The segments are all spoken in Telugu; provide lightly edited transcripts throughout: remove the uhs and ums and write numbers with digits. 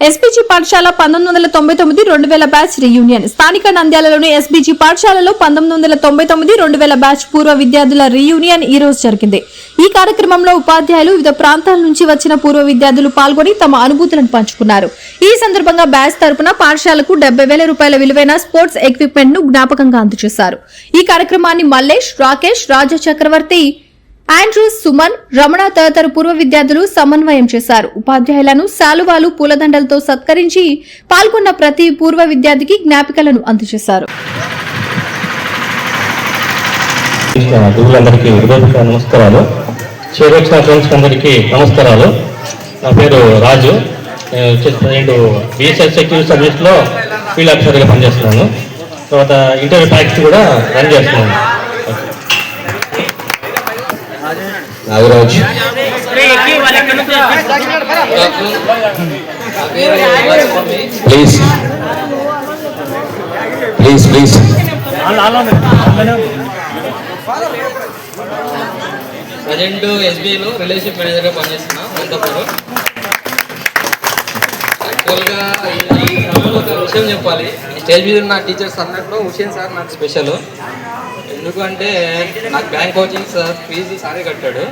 ఎస్బీజీ పాఠశాల 1999-2000 బ్యాచ్ రీయూనియన్. స్థానిక నంద్యాలలోని ఎస్బీజీ పాఠశాలలో 1999-2000 బ్యాచ్ పూర్వ విద్యార్థుల రీయూనియన్ ఈ రోజు జరిగింది. ఈ కార్యక్రమంలో ఉపాధ్యాయులు, వివిధ ప్రాంతాల నుంచి వచ్చిన పూర్వ విద్యార్థులు పాల్గొని తమ అనుభూతులను పంచుకున్నారు. ఈ సందర్భంగా బ్యాచ్ తరపున పాఠశాలకు 70,000 రూపాయల విలువైన స్పోర్ట్స్ ఎక్విప్మెంట్ ను జ్ఞాపకంగా అందజేశారు. ఈ కార్యక్రమాన్ని మల్లేష్, రాకేష్, రాజా చక్రవర్తి, ఆండ్రూస్, సుమన్, రమణ తదితర పూర్వ విద్యార్థులు సమన్వయం చేశారు. ఉపాధ్యాయులను శాలువాలు, పూలదండలతో సత్కరించి పాల్గొన్న ప్రతి పూర్వ విద్యార్థికి జ్ఞాపికలను అందజేశారు. నమస్కారాలు. చేరొచ్చిన ఫ్రెండ్స్ అందరికీ నమస్కారాలు. నా పేరు రాజు. నేను బిఎస్ఎస్ సెక్యూరిటీ సర్వీస్లో ఫీల్డ్ ఆఫీసర్గా పనిచేస్తున్నాను. తర్వాత ఇంటర్వ్యూ ప్రాక్టీస్ కూడా రన్ చేస్తున్నాను. Nagaraj. Please please please present ఎస్బీఐలో రిలేషన్షిప్ మేనేజర్గా పనిచేస్తున్నా అనంతపురం. యాక్చువల్గా ఈ క్రమంలో ఒక విషయం చెప్పాలి. స్టేజ్ మీద ఉన్న టీచర్స్ అన్నట్లు హుసేన్ సార్ నాకు స్పెషల్. ఎందుకంటే నాకు బ్యాంక్ కోచింగ్ సార్ ఫీజు సారే కట్టాడు.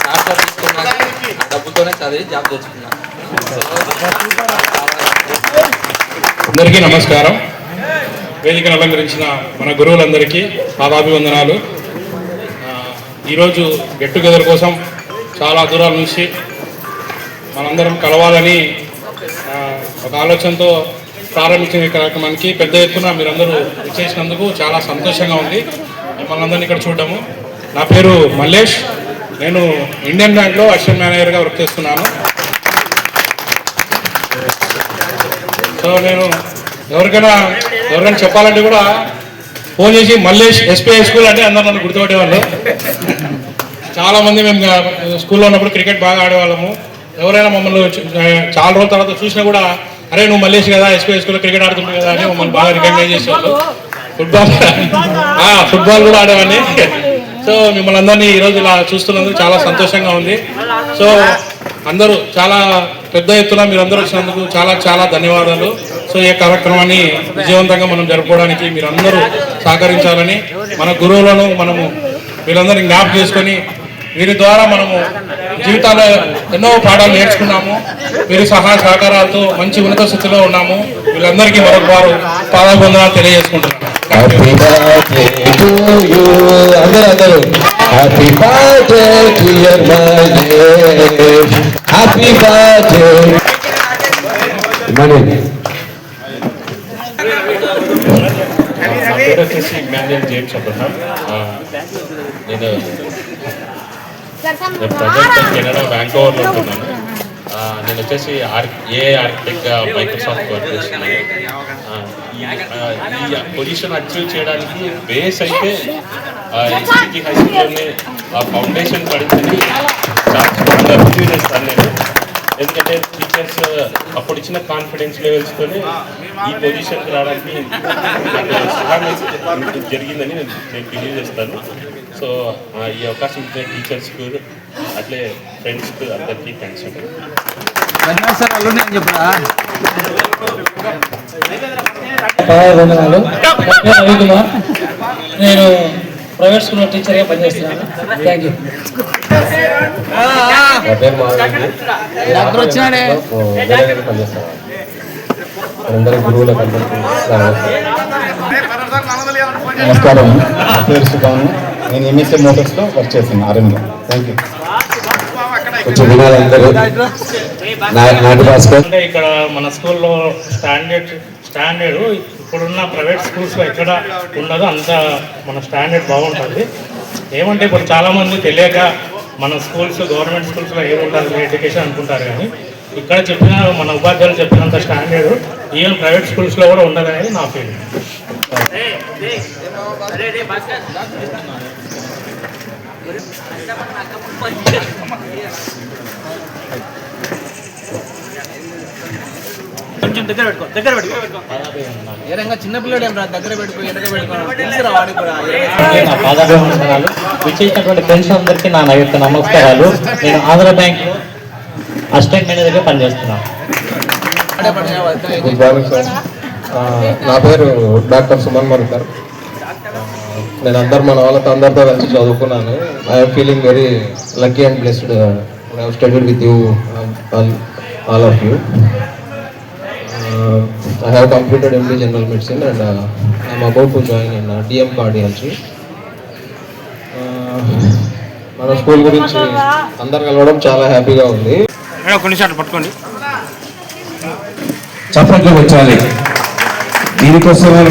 సార్ తీసుకున్నా డబ్బుతోనే చదివి జాబ్ తెచ్చుకున్నా. అందరికీ నమస్కారం. వేదికను అలంకరించిన మన గురువులందరికీ పాదాభివందనాలు. ఈరోజు గెట్ టుగెదర్ కోసం చాలా దూరాల నుంచి మనందరం కలవాలని ఒక ఆలోచనతో ప్రారంభించిన ఈ కార్యక్రమానికి పెద్ద ఎత్తున మీరందరూ వచ్చేసినందుకు చాలా సంతోషంగా ఉంది మిమ్మల్ని అందరినీ ఇక్కడ చూడటము. నా పేరు మల్లేష్. నేను ఇండియన్ బ్యాంక్లో అసిస్టెంట్ మేనేజర్గా వర్క్ చేస్తున్నాను. సో నేను ఎవరికైనా చెప్పాలంటే కూడా ఫోన్ చేసి మల్లేష్ ఎస్పీఐ స్కూల్ అంటే అందరూ నన్ను గుర్తుపట్టేవాళ్ళు. చాలామంది మేము స్కూల్లో ఉన్నప్పుడు క్రికెట్ బాగా ఆడేవాళ్ళము. ఎవరైనా మమ్మల్ని చాలా రోజుల తర్వాత చూసినా కూడా అరే నువ్వు మల్లేష్ కదా, ఎస్పీఐ స్కూల్లో క్రికెట్ ఆడుతుంటావు కదా అని మమ్మల్ని బాగా రికగ్నైజ్ చేసేవాళ్ళు. ఫుట్బాల్ కూడా ఆడేవాడిని. సో మిమ్మల్ని అందరినీ ఈరోజు ఇలా చూస్తున్నందుకు చాలా సంతోషంగా ఉంది. సో అందరూ చాలా పెద్ద ఎత్తున మీరందరూ వచ్చినందుకు చాలా చాలా ధన్యవాదాలు. సో ఈ కార్యక్రమాన్ని విజయవంతంగా మనం జరుపుకోవడానికి మీరందరూ సహకరించాలని, మన గురువులను మనము వీళ్ళందరినీ జ్ఞాపకం చేసుకొని వీరి ద్వారా మనము జీవితాల్లో ఎన్నో పాఠాలు నేర్చుకున్నాము. వీరి సహాయ సహకారాలతో మంచి ఉన్నత స్థితిలో ఉన్నాము. వీళ్ళందరికీ మరొక వారు పాదాభివందనాలు తెలియజేసుకుంటున్నాను. పేరు వచ్చేసి మ్యానేజర్ జేమ్స్ అబ్రహాం. నేను ప్రజెంట్ కెనడా వ్యాంకోవర్లో ఉంటున్నాను. నేను వచ్చేసి ఆర్కిటెక్ట్గా మైక్రోసాఫ్ట్ వర్క్ చేస్తున్నాను. ఈ పొజిషన్ అచీవ్ చేయడానికి బేస్ అయితే ఎస్బీజీ హై స్కూల్లోనే ఆ ఫౌండేషన్ పడిందని చాలా స్ట్రాంగ్గా బిలీవ్ చేస్తాను నేను. ఎందుకంటే టీచర్స్ అప్పుడు ఇచ్చిన కాన్ఫిడెన్స్ లెవెల్స్తోనే ఈ పొజిషన్కి రావడానికి సహాయం జరిగిందని నేను బిలీవ్ చేస్తాను. సో ఈ అవకాశం ఇచ్చిన టీచర్స్కు అట్లే ఫ్రెండ్స్కు అందరికీ థ్యాంక్స్ అండి. నేను ప్రైవేట్ స్కూల్లో టీచర్గా పనిచేస్తున్నాను. Thank you. అందరూ గురువులకు నమస్కారం. నా పేరు సుభాను. నేను ఎంఎస్ఏ మోటార్స్లో వర్క్ చేస్తున్నాను ఆర్ఎంలో. Thank you. కొంచెం వినాలందరూ నాటి భాస్కర్. అంటే ఇక్కడ మన స్కూల్లో స్టాండర్డ్ ఇప్పుడున్న ప్రైవేట్ స్కూల్స్లో ఎక్కడ ఉన్నదో అంత మన స్టాండర్డ్ బాగుంటుంది. ఏమంటే ఇప్పుడు చాలామంది తెలియక మన స్కూల్స్ గవర్నమెంట్ స్కూల్స్లో ఏముంటుంది ఎడ్యుకేషన్ అనుకుంటారు, కానీ ఇక్కడ చెప్పిన మన ఉపాధ్యాయులు చెప్పినంత స్టాండర్డ్ ఈవెన్ ప్రైవేట్ స్కూల్స్లో కూడా ఉండదనేది నా ఫీలింగ్. విచ్చేసినటువంటి ఫ్రెండ్స్ అందరికీ నా యొక్క నమస్కారాలు. నేను ఆంధ్ర బ్యాంక్ అసిస్టెంట్ మేనేజర్గా పనిచేస్తున్నాను. Good morning sir. నా పేరు డాక్టర్ సుమన్ మరికర్. నేను మన వాళ్ళతో అందరితో కలిసి చదువుకున్నాను. I'm feeling very lucky and blessed I have studied with you all of you. I have completed MD General Medicine and I am about to join in DM Cardiology. మన స్కూల్ గురించి అందరు కలవడం చాలా హ్యాపీగా ఉంది. పట్టుకోండి. చప్పట్లు వచ్చాలి. దీనికోసమే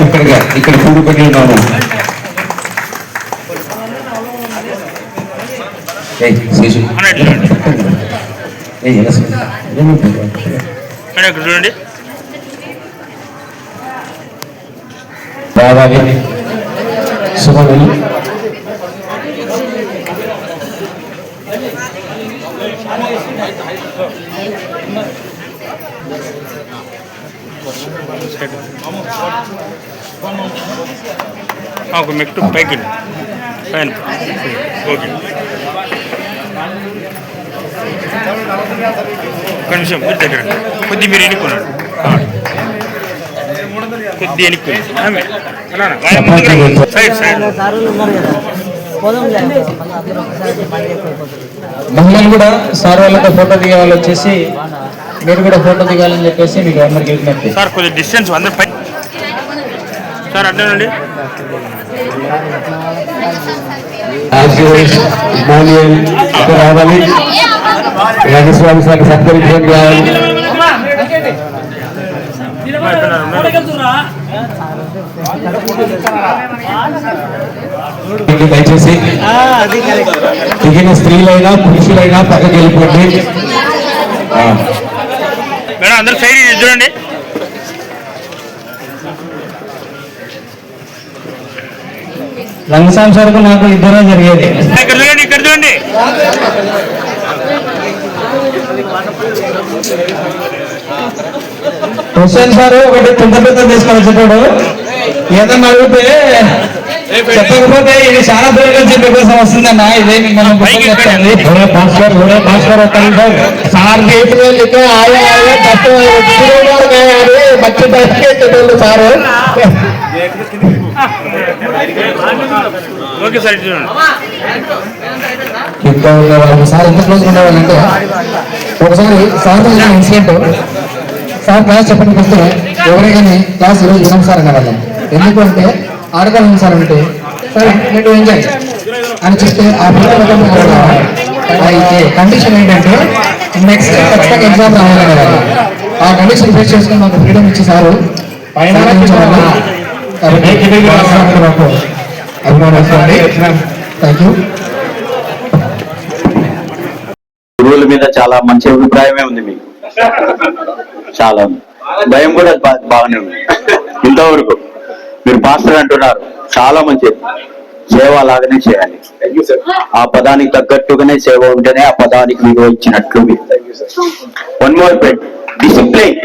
ఇక్కడ కూడుకొని ఉన్నాము. చూడండి. రావాలి సుమని ఒక మెట్టు పైకి పైన ఓకే. ఒక నిమిషం మీరు దగ్గర కొద్ది మీరు ఎన్నుకున్నాడు కొద్ది ఎన్నుకుని సైడ్ సైడ్ మహిళలు కూడా సార్ వాళ్ళతో ఫోటో దిగాలి వచ్చేసి మీరు కూడా ఫోటో దిగాలని చెప్పేసి మీకు అందరికి విజ్ఞప్తి. సార్ కొద్ది డిస్టెన్స్ అందరు పై సార్ అడ్డానండి. రావాలి రంగస్వామి సార్ని సత్కరించడానికి రావాలి. దయచేసి దిగిన స్త్రీలైనా పురుషులైనా పక్కకి వెళ్ళిపోండి. మేడం అందరు సైడ్ చూడండి. రంగస్వామి సార్కు నాకు ఇద్దరే జరిగేది. ఇక్కడ చూడండి ఇక్కడ చూడండి. హుస్సేన్ సార్ ఒకటి తుందపెద్ద తీసుకొని వచ్చేటాడు. ఏదన్నా అడిగితే చెప్పకపోతే ఇది చాలా దూరంగా చెప్పే కోసం వస్తుందన్న. ఇదే మనం చెప్తాను. సార్ చేతికి ఆయా బచ్చి బయటకెళ్ళేటోళ్ళు సారు. ఓకే సార్ చూడండి. ఇంకా ఉండేవాళ్ళు సార్ ఎంత క్లోజ్ ఉండేవాళ్ళంటే ఒకసారి సార్ ఇన్సిడెంట్ సార్ క్లాస్ చెప్పడానికి వస్తే ఎవరైనా క్లాస్ ఈరోజు వినం సార్ అనేవాళ్ళం. ఎందుకంటే ఆడగలం సార్ అంటే సార్ నేను ఎంజాయ్ అని చెప్తే ఆ పిల్లల కండిషన్ ఏంటంటే నెక్స్ట్ ఖచ్చితంగా ఎగ్జామ్ రావాలనేవాళ్ళు. ఆ కండిషన్ ఫేస్ చేసుకుని మాకు ఫ్రీడమ్ ఇచ్చి సారు థ్యాంక్ యూ. గురువుల మీద చాలా మంచి అభిప్రాయమే ఉంది మీకు. చాలా భయం కూడా బాగానే ఉంది. ఇంతవరకు మీరు పాస్టర్ అంటున్నారు, చాలా మంచిది. సేవ లాగానే చేయాలి. ఆ పదానికి తగ్గట్టుగానే సేవ ఉంటేనే ఆ పదానికి విలువ ఇచ్చినట్లు. One more point, discipline.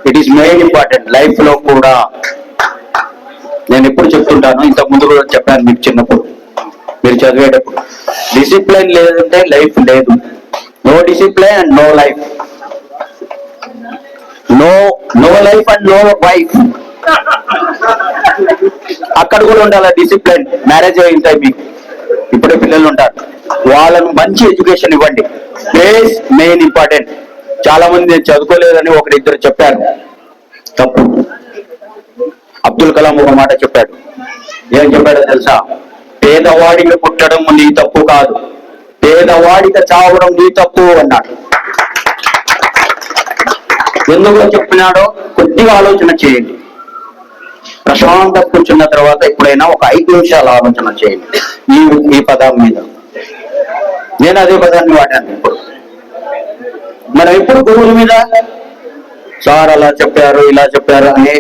It is main important life లో కూడా. నేను ఎప్పుడు చెప్తుంటాను, ఇంతకు ముందు కూడా చెప్పాను మీకు చిన్నప్పుడు మీరు చదివేటప్పుడు, డిసిప్లిన్ లేదంటే లైఫ్ లేదు. No discipline and no life. No life and no wife. అక్కడ కూడా ఉండాలి డిసిప్లిన్. మ్యారేజ్ అయింటాయి మీకు, ఇప్పుడే పిల్లలు ఉంటారు, వాళ్ళను మంచి ఎడ్యుకేషన్ ఇవ్వండి. Base main important. చాలా మంది నేను చదువుకోలేదని ఒకరిద్దరు చెప్పారు, తప్పు. అబ్దుల్ కలాం ఒక మాట చెప్పాడు. ఏం చెప్పాడో తెలుసా? పేదవాడికి పుట్టడం నీ తప్పు కాదు, పేదవాడికి చావడం నీ తప్పు అన్నాడు. ఎందుకు చెప్పినాడో కొద్దిగా ఆలోచన చేయండి. ప్రశాంతంగా కూర్చున్న తర్వాత ఎప్పుడైనా ఒక 5 నిమిషాలు ఆలోచన చేయండి ఈ పదం మీద. నేను అదే పదాన్ని వాడాను. ఇప్పుడు మనం ఎప్పుడు గురువుల మీద సార్ అలా చెప్పారు ఇలా చెప్పారు అనే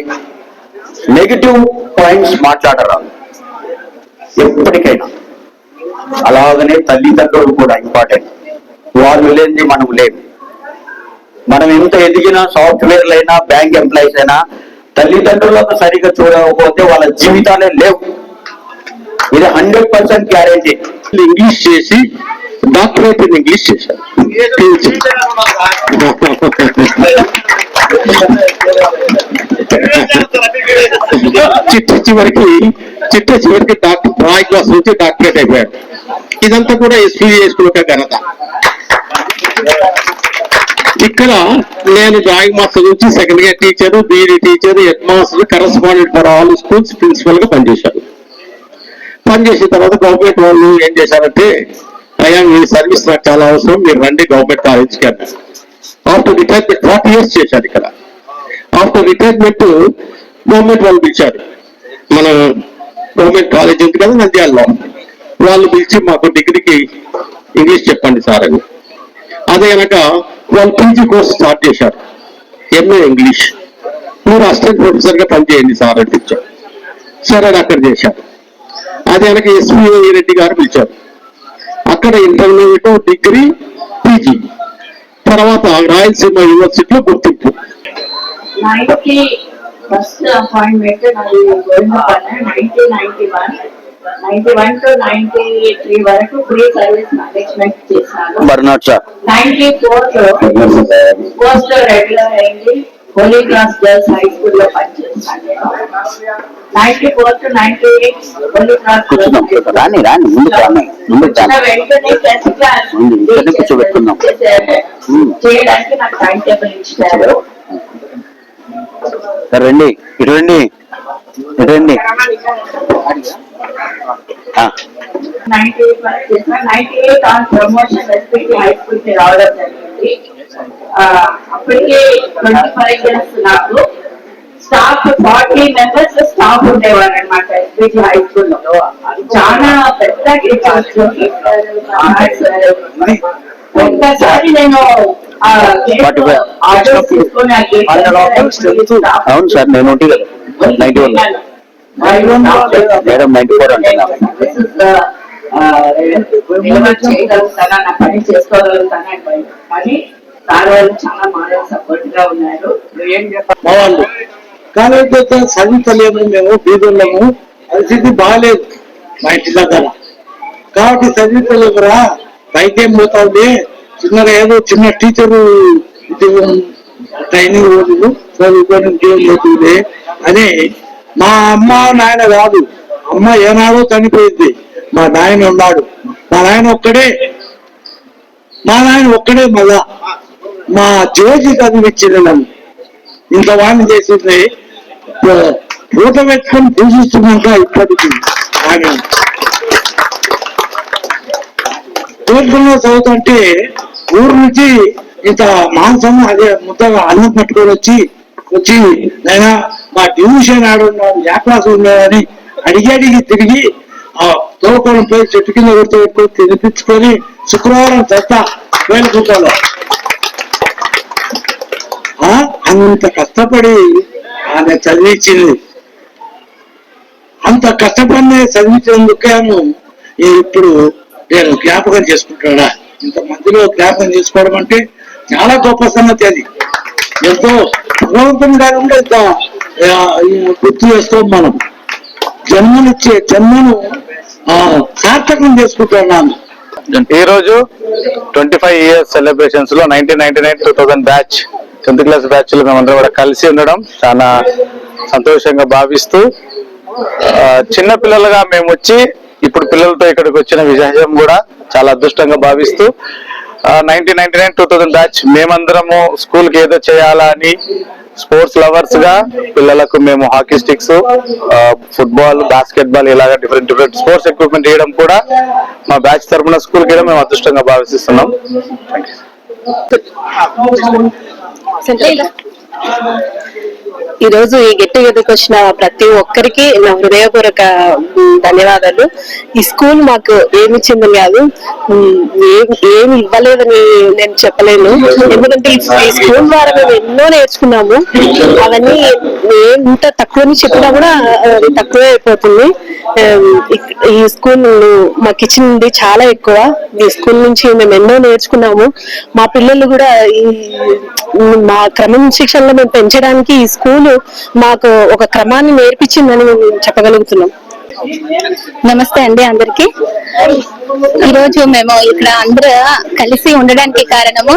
నెగిటివ్ పాయింట్స్ మాట్లాడరాదు ఎప్పటికైనా. అలాగనే తల్లిదండ్రులు కూడా ఇంపార్టెంట్. వాళ్ళు లేనిది మనం లేము. మనం ఎంత ఎదిగినా, సాఫ్ట్వేర్లు అయినా, బ్యాంక్ ఎంప్లాయీస్ అయినా, తల్లిదండ్రులకు సరిగ్గా చూడకపోతే వాళ్ళ జీవితాలే లేవు. ఇది 100% గ్యారెంటీ. ఇంగ్లీష్ చేసి డాక్టరేట్ ఇన్ ఇంగ్లీష్ చేశారు. చిట్ట చివరికి డాక్టర్ డ్రాయింగ్ క్లాస్ నుంచి డాక్టరేట్ అయిపోయాడు. ఇదంతా కూడా ఎస్పీ చేసుకున్న ఘనత. ఇక్కడ నేను డ్రాయింగ్ మాస్టర్ నుంచి second year teacher, BEd teacher, head master, correspondent for all schools principal గా పనిచేశాను. పనిచేసిన తర్వాత గవర్నమెంట్ వాళ్ళు ఏం చేశారంటే, అయ్యా మీ సర్వీస్ నాకు చాలా అవసరం, మీరు రండి గవర్నమెంట్ కాలేజ్కి అన్నారు. ఆఫ్టర్ రిటైర్మెంట్ 40 years చేశారు ఇక్కడ. ఆఫ్టర్ రిటైర్మెంట్ గవర్నమెంట్ వాళ్ళు పిలిచారు, మన గవర్నమెంట్ కాలేజ్ ఉంది కదా నంద్యాలలో, వాళ్ళు పిలిచి మాకు డిగ్రీకి ఇంగ్లీష్ చెప్పండి సార్ అని. అదే కనుక వాళ్ళు పీజీ కోర్స్ స్టార్ట్ చేశారు, ఎంఏ ఇంగ్లీష్. మీరు అసిస్టెంట్ ప్రొఫెసర్ గా పనిచేయండి సార్ అని పిలిచారు. సరే అని అక్కడ చేశారు. అదే కనుక ఎస్వి రెడ్డి గారు పిలిచారు. అక్కడ ఇంటర్మీడియట్, డిగ్రీ, పీజీ, తర్వాత రాయలసీమ యూనివర్సిటీలో గుర్తింపు. ఫస్ట్ అపాయింట్మెంట్ నాది గోవిందపల్లి 1991 to 93 వరకు ప్రీ సర్వీస్ మేనేజ్మెంట్ చేశాను. 94 పోస్ట్ రెగ్యులర్ అయింది. Holy Cross girls high school లో పనిచేస్తాను నేను. 94 to 98 హోలీ క్రాస్ వెంటనే టెన్త్ క్లాస్ చేయడానికి నాకు టైం టేబుల్ ఇచ్చారు. రండి ఇటు రండి 98 on promotion SPT high school కి రావడం జరిగింది. అప్పటికే 25 years నాకు స్టాఫ్ 40 members స్టాఫ్ ఉండేవారు అనమాట ఎస్పీటీ హై స్కూల్ లో. చాలా పెద్ద ఒక్కసారి నేను ఆర్డర్స్ తీసుకొని అవును సార్, నేను 91 మేడం 94 చేయగలుగుతానా, నా పని చేసుకోగలుగుతానా అని సార్ వాళ్ళు చాలా మాలో సపోర్ట్ గా ఉన్నారు. మా వాళ్ళు కాలేజ్ చదువుతలేము, మేము బీదోళ్ళము, పరిస్థితి బాగాలేదు మా ఇంటి దగ్గర. కాబట్టి చదువుతలేమురా, పైకేం పోతావులే, చిన్నగా ఏదో చిన్న టీచరు ట్రైనింగ్ రోజులు చదువుకొని పోతుందే అని. మా అమ్మ నాయన కాదు, అమ్మ ఏనాడో చనిపోయింది, మా నాయన ఉన్నాడు. మా నాయన ఒక్కడే మళ్ళా మా జోజి చదివించింది నన్ను. ఇంత వాణి చేసింది, పూట పెట్టుకొని పూజిస్తున్నాక ఇప్పటికి ఆమె కోరుకున్న చదువుతుంటే ఊరు నుంచి ఇంత మాంసం అదే ముద్దగా అన్నం పట్టుకొని వచ్చి నేను మా ట్యూషన్ ఆడున్నాడు, ఏ క్లాస్ ఉన్నాడని అడిగి తిరిగి ఆ తోడుకోవడం పోయి చెట్టు కింద పెట్టుకొని తినిపించుకొని శుక్రవారం చెత్త వేలుకుంటాను. అంత కష్టపడి ఆమె చదివించింది. అంత కష్టపడి చదివించినందుకే ఇప్పుడు నేను జ్ఞాపకం చేసుకుంటాడా. ఇంత మందిలో జ్ఞాపకం చేసుకోవడం అంటే చాలా గొప్ప సంగతి. అది ఎంతో భగవంతుని గారు కూడా ఇంత గుర్తు చేస్తాం. మనం జన్మను సార్థకం చేసుకుంటున్నాను. ఈ రోజు 25 years సెలబ్రేషన్స్ లో 1999-2000 బ్యాచ్ 10th class బ్యాచ్ లో మేమందరం కూడా కలిసి ఉండడం చాలా సంతోషంగా భావిస్తూ, చిన్న పిల్లలుగా మేము వచ్చి ఇప్పుడు పిల్లలతో ఇక్కడికి వచ్చిన విశేషం కూడా చాలా అదృష్టంగా భావిస్తూ, 1999-2000 బ్యాచ్ మేమందరము స్కూల్ కి ఏదో చేయాలా అని స్పోర్ట్స్ లవర్స్ గా పిల్లలకు మేము హాకీ స్టిక్స్, ఫుట్బాల్, బాస్కెట్బాల్ ఇలాగా డిఫరెంట్ స్పోర్ట్స్ ఎక్విప్మెంట్ ఇవ్వడం కూడా మా బ్యాచ్ తరఫున స్కూల్ కి మేము అదృష్టంగా భావిస్తున్నాం. ఈ రోజు ఈ గెట్ టుగెదర్కి వచ్చిన ప్రతి ఒక్కరికి నా హృదయపూర్వక ధన్యవాదాలు. ఈ స్కూల్ మాకు ఏమి ఇచ్చిందని కాదు, ఏమి ఇవ్వలేదని నేను చెప్పలేను. ఎందుకంటే ఈ స్కూల్ ద్వారా మేము ఎన్నో నేర్చుకున్నాము. అవన్నీ ఎంత తక్కువని చెప్పినా కూడా తక్కువే అయిపోతుంది. ఈ స్కూల్ మాకు ఇచ్చింది చాలా ఎక్కువ. ఈ స్కూల్ నుంచి మేము ఎన్నో నేర్చుకున్నాము. మా పిల్లలు కూడా మా క్రమశిక్షణలో మేము పెంచడానికి ఈ స్కూల్ మాకు ఒక క్రమాన్ని నేర్పించిందని మేము చెప్పగలుగుతున్నాం. నమస్తే అండి అందరికి. ఈరోజు మేము ఇక్కడ అందరూ కలిసి ఉండడానికి కారణము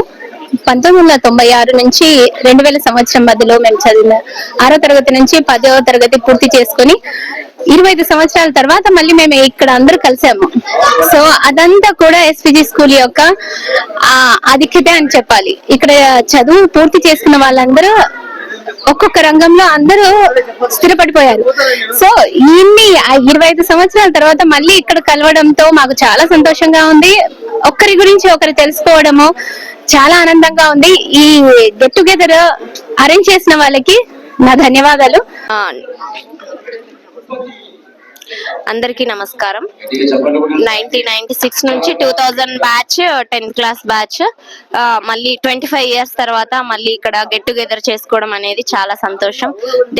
1996 నుంచి 2000 సంవత్సరం మధ్యలో మేము చదివిన 6వ తరగతి నుంచి 10వ తరగతి పూర్తి చేసుకుని 25 సంవత్సరాల తర్వాత మళ్ళీ మేము ఇక్కడ అందరూ కలిసాము. సో అదంతా కూడా ఎస్పీజీ స్కూల్ యొక్క ఆధిక్యత అని చెప్పాలి. ఇక్కడ చదువు పూర్తి చేసుకున్న వాళ్ళందరూ ఒక్కొక్క రంగంలో అందరూ స్థిరపడిపోయారు. సో ఇన్ని 25 సంవత్సరాల తర్వాత మళ్ళీ ఇక్కడ కలవడంతో మాకు చాలా సంతోషంగా ఉంది. ఒక్కరి గురించి ఒకరు తెలుసుకోవడము చాలా ఆనందంగా ఉంది. ఈ గెట్ టుగెదర్ అరేంజ్ చేసిన వాళ్ళకి నా ధన్యవాదాలు. అందరికీ నమస్కారం. 1996 నుంచి 2000 బ్యాచ్ 10th క్లాస్ బ్యాచ్ మళ్ళీ 25 ఇయర్స్ తర్వాత మళ్ళీ ఇక్కడ గెట్ టుగెదర్ చేసుకోవడం అనేది చాలా సంతోషం.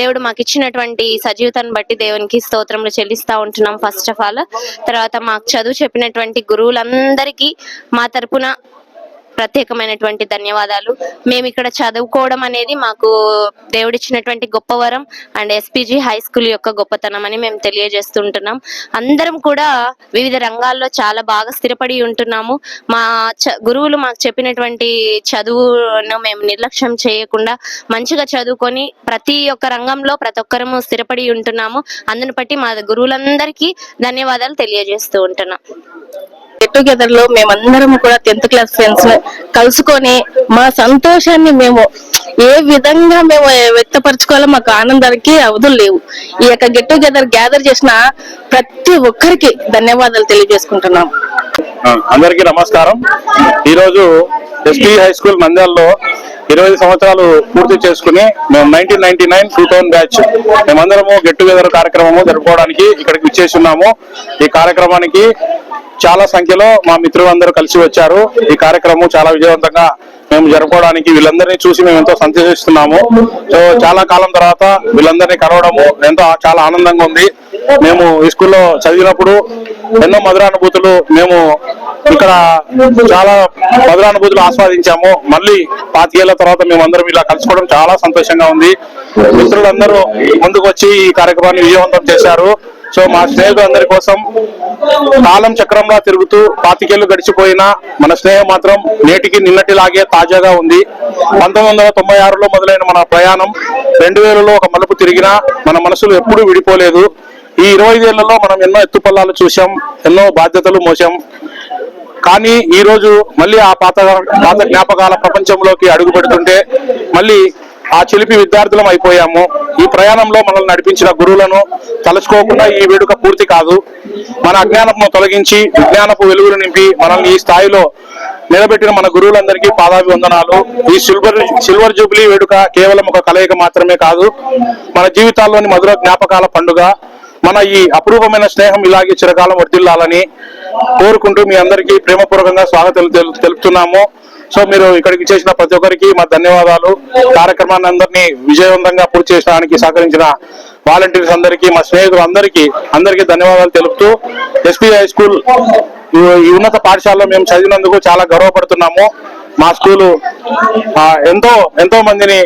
దేవుడు మాకు ఇచ్చినటువంటి సజీవతను బట్టి దేవునికి స్తోత్రములు చెల్లిస్తా ఉంటున్నాం ఫస్ట్ ఆఫ్ ఆల్. తర్వాత మాకు చదువు చెప్పినటువంటి గురువులందరికీ మా తరపున ప్రత్యేకమైనటువంటి ధన్యవాదాలు. మేము ఇక్కడ చదువుకోవడం అనేది మాకు దేవుడిచ్చినటువంటి గొప్ప వరం అండ్ ఎస్పీజీ హై స్కూల్ యొక్క గొప్పతనం అని మేము తెలియజేస్తుంటున్నాం. అందరం కూడా వివిధ రంగాల్లో చాలా బాగా స్థిరపడి ఉంటున్నాము. మా గురువులు మాకు చెప్పినటువంటి చదువును మేము నిర్లక్ష్యం చేయకుండా మంచిగా చదువుకొని ప్రతి ఒక్క రంగంలో ప్రతి ఒక్కరము స్థిరపడి ఉంటున్నాము. అందుని బట్టి మా గురువులందరికీ ధన్యవాదాలు తెలియజేస్తూ ఉంటున్నాం. గెట్ టుగెదర్ లో మేమందరం కూడా 10th క్లాస్ ఫ్రెండ్స్ కలుసుకొని మా సంతోషాన్ని మేము ఏ విధంగా మేము వ్యక్తపరచుకోవాలో మాకు ఆనందానికి అవధులు లేవు. ఈ యొక్క గెట్ టుగెదర్ గ్యాదర్ చేసిన ప్రతి ఒక్కరికి ధన్యవాదాలు తెలియజేసుకుంటున్నాం. అందరికీ నమస్కారం. ఈరోజు ఎస్పీ హై స్కూల్ నంద్యాలలో 20 సంవత్సరాలు పూర్తి చేసుకుని మేము 1999-2000 బ్యాచ్ మేమందరము గెట్ టుగెదర్ కార్యక్రమము జరుపుకోవడానికి ఇక్కడికి విచ్చేస్తున్నాము. ఈ కార్యక్రమానికి చాలా సంఖ్యలో మా మిత్రులందరూ కలిసి వచ్చారు. ఈ కార్యక్రమం చాలా విజయవంతంగా మేము జరుపుకోవడానికి వీళ్ళందరినీ చూసి మేము ఎంతో సంతోషిస్తున్నాము. సో చాలా కాలం తర్వాత వీళ్ళందరినీ కలవడము చాలా ఆనందంగా ఉంది. మేము ఈ స్కూల్లో చదివినప్పుడు ఎన్నో మధురానుభూతులు మేము ఇక్కడ చాలా మధురానుభూతులు ఆస్వాదించాము. మళ్ళీ 25 ఏళ్ల తర్వాత మేమందరం ఇలా కలుసుకోవడం చాలా సంతోషంగా ఉంది. మిత్రులందరూ ముందుకు వచ్చి ఈ కార్యక్రమాన్ని విజయవంతం చేశారు. సో మా స్నేహితులందరి కోసం కాలం చక్రంలా తిరుగుతూ 25 ఏళ్లు గడిచిపోయినా మన స్నేహం మాత్రం నేటికి నిన్నటిలాగే తాజాగా ఉంది. 1996లో మొదలైన మన ప్రయాణం 2000లో ఒక మలుపు తిరిగినా మన మనసులు ఎప్పుడూ విడిపోలేదు. ఈ 25 ఏళ్లలో మనం ఎన్నో ఎత్తుపల్లాలు చూసాం, ఎన్నో బాధ్యతలు మోసాం. కానీ ఈ రోజు మళ్ళీ ఆ పాత జ్ఞాపకాల ప్రపంచంలోకి అడుగు పెడుతుంటే మళ్ళీ ఆ చిలిపి విద్యార్థులం అయిపోయాము. ఈ ప్రయాణంలో మనల్ని నడిపించిన గురువులను తలుచుకోకుండా ఈ వేడుక పూర్తి కాదు. మన అజ్ఞానమును తొలగించి విజ్ఞానపు వెలుగులు నింపి మనల్ని ఈ స్థాయిలో నిలబెట్టిన మన గురువులందరికీ పాదాభివందనాలు. ఈ సిల్వర్ జూబ్లీ వేడుక కేవలం ఒక కలయిక మాత్రమే కాదు, మన జీవితాల్లోని మధుర జ్ఞాపకాల పండుగ. మన ఈ అపరూపమైన స్నేహం ఇలాగే చిరకాలం వర్ధిల్లాలని కోరుకుంటూ మీ అందరికీ ప్రేమపూర్వకంగా స్వాగతం తెలుపుతున్నాము. సో మీరు ఇక్కడికి చేసిన ప్రతి ఒక్కరికి మా ధన్యవాదాలు. కార్యక్రమాన్ని అందరినీ విజయవంతంగా పూర్తి చేయడానికి సహకరించిన వాలంటీర్స్ అందరికీ, మా స్నేహితులు అందరికీ ధన్యవాదాలు తెలుపుతూ ఎస్పీ హై స్కూల్ ఈ ఉన్నత పాఠశాలలో మేము చదివినందుకు చాలా గర్వపడుతున్నాము. మా స్కూలు ఎంతో మందిని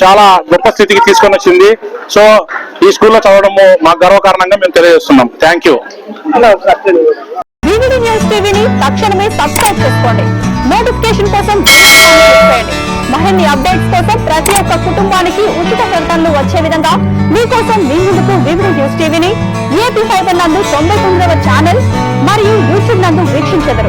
చాలా గొప్ప స్థితికి తీసుకొని వచ్చింది. సో ఈ స్కూల్లో చదవడము మా గర్వకారణంగా మేము తెలియజేస్తున్నాం. Thank you. వివిడి న్యూస్ టీవీని తక్షణమే సబ్స్క్రైబ్ చేసుకోండి. నోటిఫికేషన్ కోసం మరిన్ని అప్డేట్స్ కోసం ప్రతి ఒక్క కుటుంబానికి ఉచిత ప్రకటనలు వచ్చే విధంగా మీకోసం మీ ముందుకు వివిడి న్యూస్ టీవీని ఏపీ ఫైబర్ నందు 99వ ఛానల్ మరియు యూట్యూబ్ నందు వీక్షించెదరు.